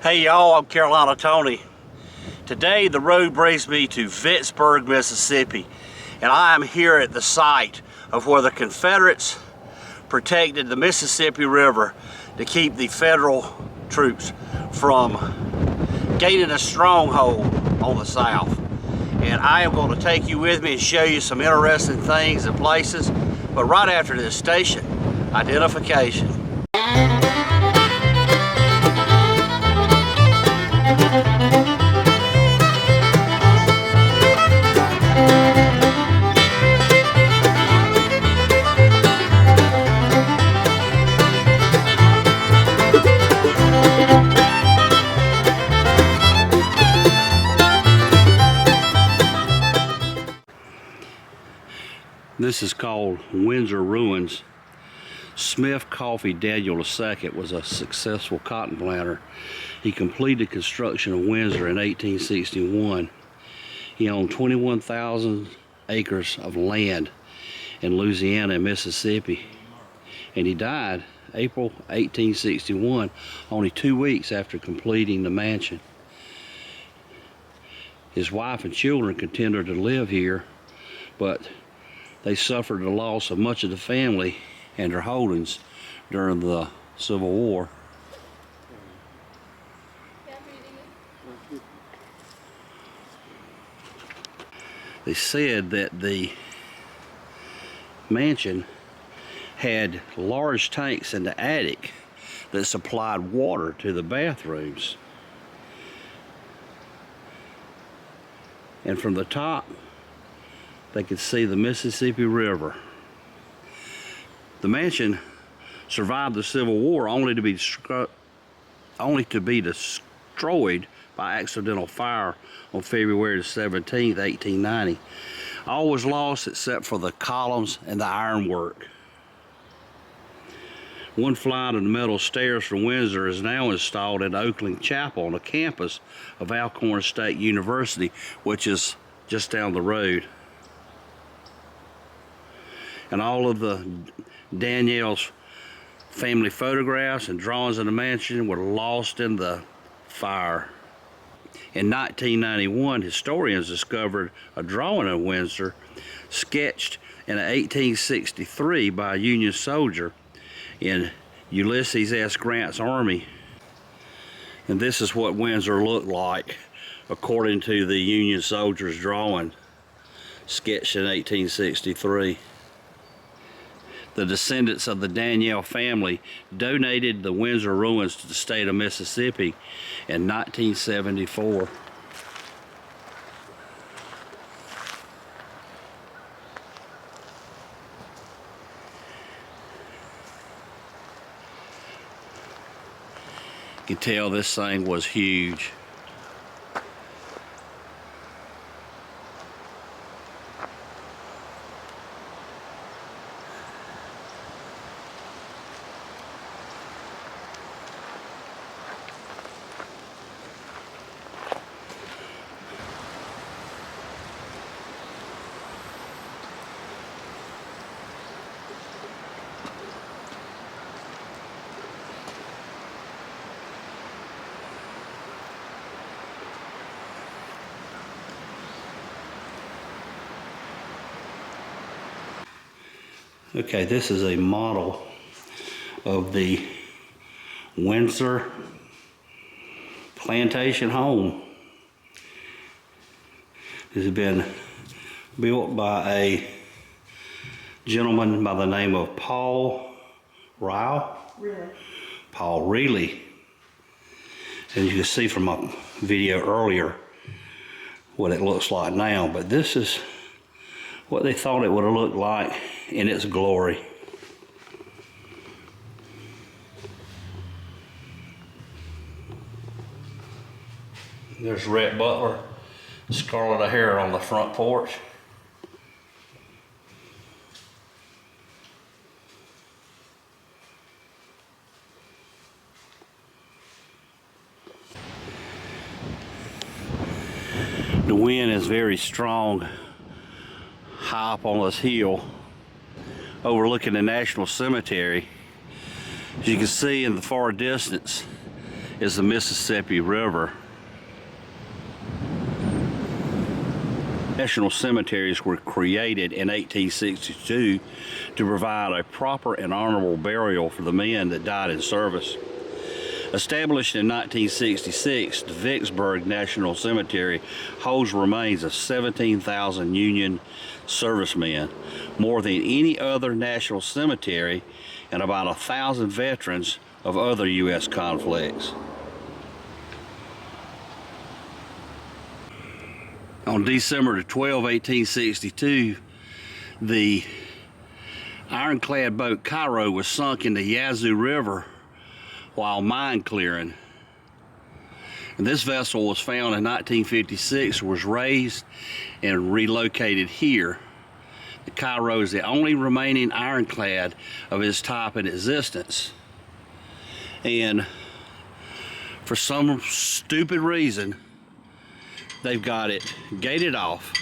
Hey y'all, I'm Carolina Tony. Today the road brings me to Vicksburg, Mississippi, and I am here at the site of where the Confederates protected the Mississippi River to keep the federal troops from gaining a stronghold on the South. And I am going to take you with me and show you some interesting things and places, but right after this station identification. This is called Windsor Ruins. Smith Coffee Daniel II was a successful cotton planter. He completed construction of Windsor in 1861. He owned 21,000 acres of land in Louisiana and Mississippi. And he died April 1861, only 2 weeks after completing the mansion. His wife and children continued to live here, but they suffered the loss of much of the family and their holdings during the Civil War. They said that the mansion had large tanks in the attic that supplied water to the bathrooms. And from the top, they could see the Mississippi River. The mansion survived the Civil War only to be destroyed by accidental fire on February 17, 1890. All was lost except for the columns and the ironwork. One flight of the metal stairs from Windsor is now installed in Oakland Chapel on the campus of Alcorn State University, which is just down the road. And all of the Daniel's family photographs and drawings of the mansion were lost in the fire. In 1991, historians discovered a drawing of Windsor sketched in 1863 by a Union soldier in Ulysses S. Grant's army. And this is what Windsor looked like according to the Union soldier's drawing sketched in 1863. The descendants of the Daniel family donated the Windsor ruins to the state of Mississippi in 1974. You can tell this thing was huge. Okay, this is a model of the Windsor plantation home. This has been built by a gentleman by the name of Paul Reilly. And you can see from my video earlier what it looks like now, but this is what they thought it would have looked like in its glory. There's Rhett Butler, Scarlet O'Hara on the front porch. The wind is very strong high up on this hill overlooking the National Cemetery. As you can see in the far distance is the Mississippi River. National cemeteries were created in 1862 to provide a proper and honorable burial for the men that died in service. Established in 1966, the Vicksburg National Cemetery holds remains of 17,000 Union servicemen, more than any other national cemetery, and about 1,000 veterans of other U.S. conflicts. On December 12, 1862, the ironclad boat Cairo was sunk in the Yazoo River while mine clearing. And this vessel was found in 1956, was raised and relocated here. The Cairo is the only remaining ironclad of its type in existence. And for some stupid reason, they've got it gated off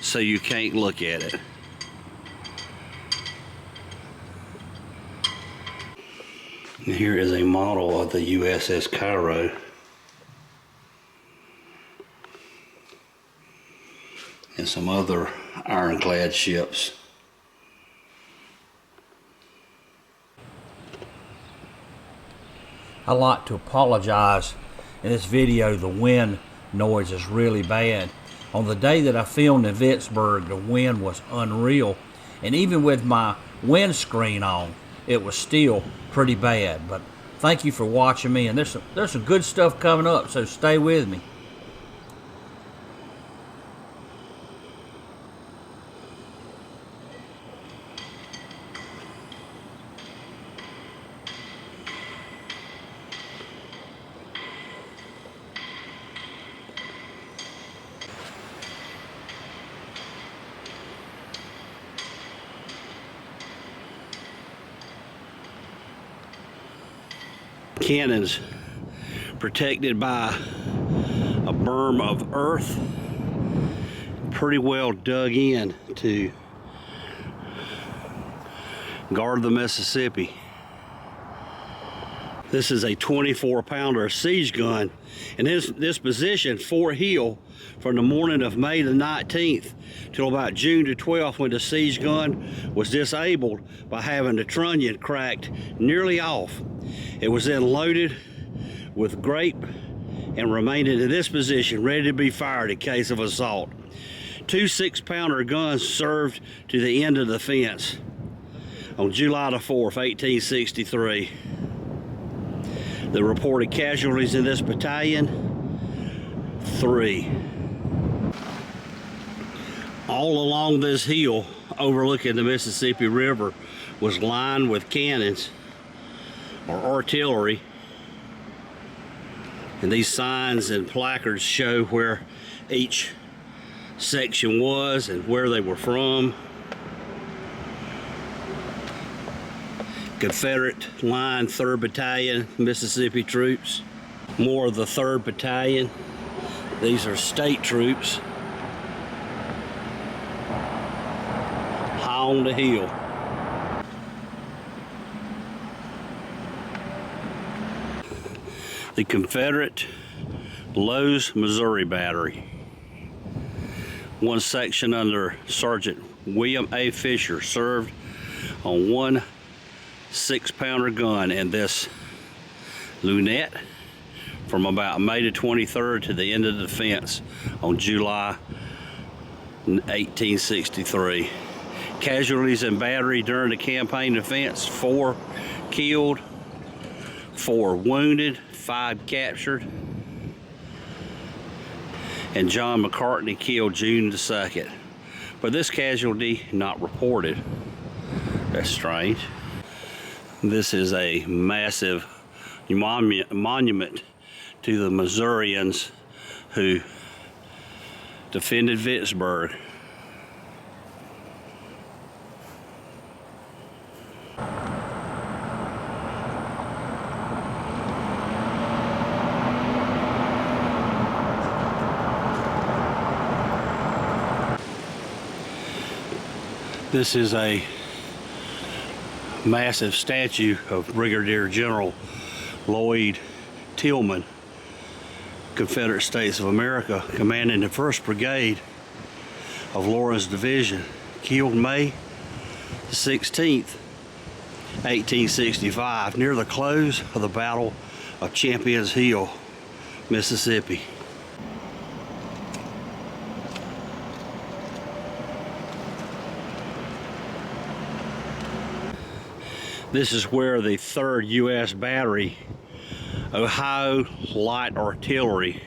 so you can't look at it. And here is a model of the USS Cairo. And some other ironclad ships. I'd like to apologize. In this video, the wind noise is really bad. On the day that I filmed in Vicksburg, the wind was unreal. And even with my windscreen on, it was still pretty bad. But thank you for watching me, and there's some good stuff coming up, so stay with me. Cannons protected by a berm of earth, pretty well dug in to guard the Mississippi. This is a 24-pounder siege gun, and this position, Fort Hill, from the morning of May the 19th till about June the 12th, when the siege gun was disabled by having the trunnion cracked nearly off. It was then loaded with grape and remained in this position, ready to be fired in case of assault. 2 6-pounder guns served to the end of the fence on July the 4th, 1863. The reported casualties in this battalion, 3. All along this hill overlooking the Mississippi River was lined with cannons or artillery, and these signs and placards show where each section was and where they were from. Confederate Line 3rd Battalion, Mississippi troops. More of the 3rd Battalion. These are state troops. High on the hill. The Confederate Lowe's, Missouri Battery. One section under Sergeant William A. Fisher served on 1 6-pounder gun in this lunette from about May the 23rd to the end of the defense on July 1863. Casualties in battery during the campaign defense: 4 killed, 4 wounded, 5 captured, and John McCartney killed June the 2nd. But this casualty not reported. That's strange. This is a massive monument to the Missourians who defended Vicksburg. This is a massive statue of Brigadier General Lloyd Tillman, Confederate States of America, commanding the 1st Brigade of Lawrence Division, killed May 16th, 1865, near the close of the Battle of Champions Hill, Mississippi. This is where the 3rd U.S. Battery, Ohio Light Artillery,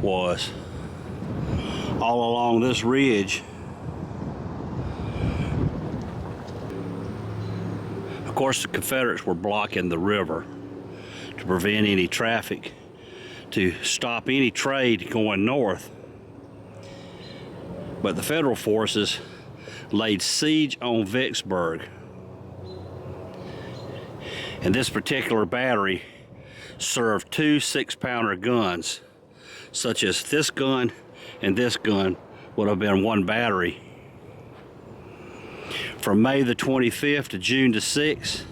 was. All along this ridge. Of course, the Confederates were blocking the river to prevent any traffic, to stop any trade going north. But the Federal forces laid siege on Vicksburg. And this particular battery served 2 6-pounder guns, such as this gun and this gun would have been one battery. From May the 25th to June the 6th,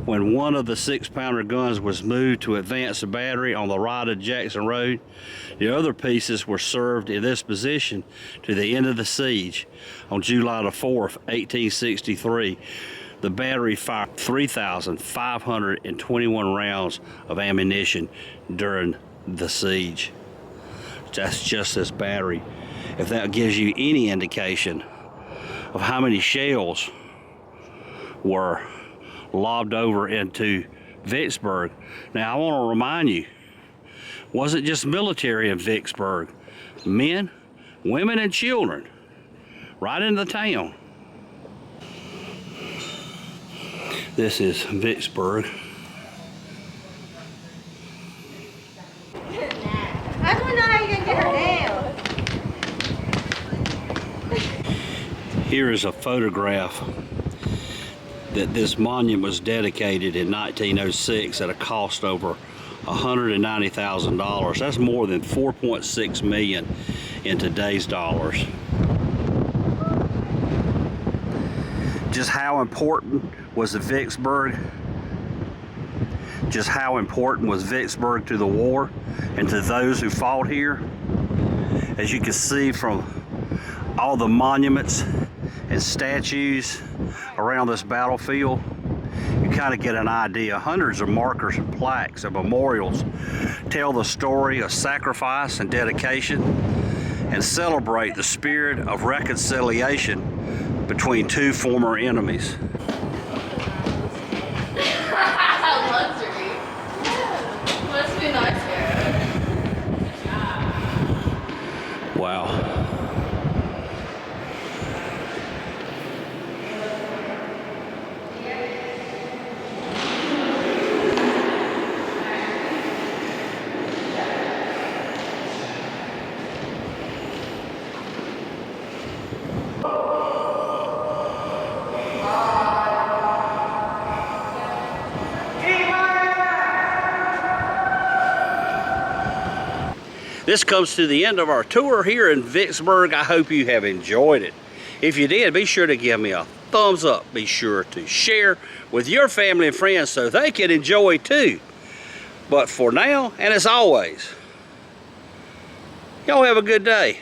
when one of the 6-pounder guns was moved to advance the battery on the right of Jackson Road, the other pieces were served in this position to the end of the siege. On July the 4th, 1863, the battery fired 3,521 rounds of ammunition during the siege. That's just this battery. If that gives you any indication of how many shells were lobbed over into Vicksburg. Now I want to remind you, wasn't just military in Vicksburg. Men, women, and children right in the town. This is Vicksburg. I don't know how you're gonna get her down. Here is a photograph that this monument was dedicated in 1906 at a cost over $190,000. That's more than 4.6 million in today's dollars. Just how important was Vicksburg? Just how important was Vicksburg to the war and to those who fought here? As you can see from all the monuments and statues around this battlefield, you kind of get an idea. Hundreds of markers and plaques and memorials tell the story of sacrifice and dedication and celebrate the spirit of reconciliation between two former enemies. Must be nice here. Wow. This comes to the end of our tour here in Vicksburg. I hope you have enjoyed it. If you did, be sure to give me a thumbs up. Be sure to share with your family and friends so they can enjoy too. But for now, and as always, y'all have a good day.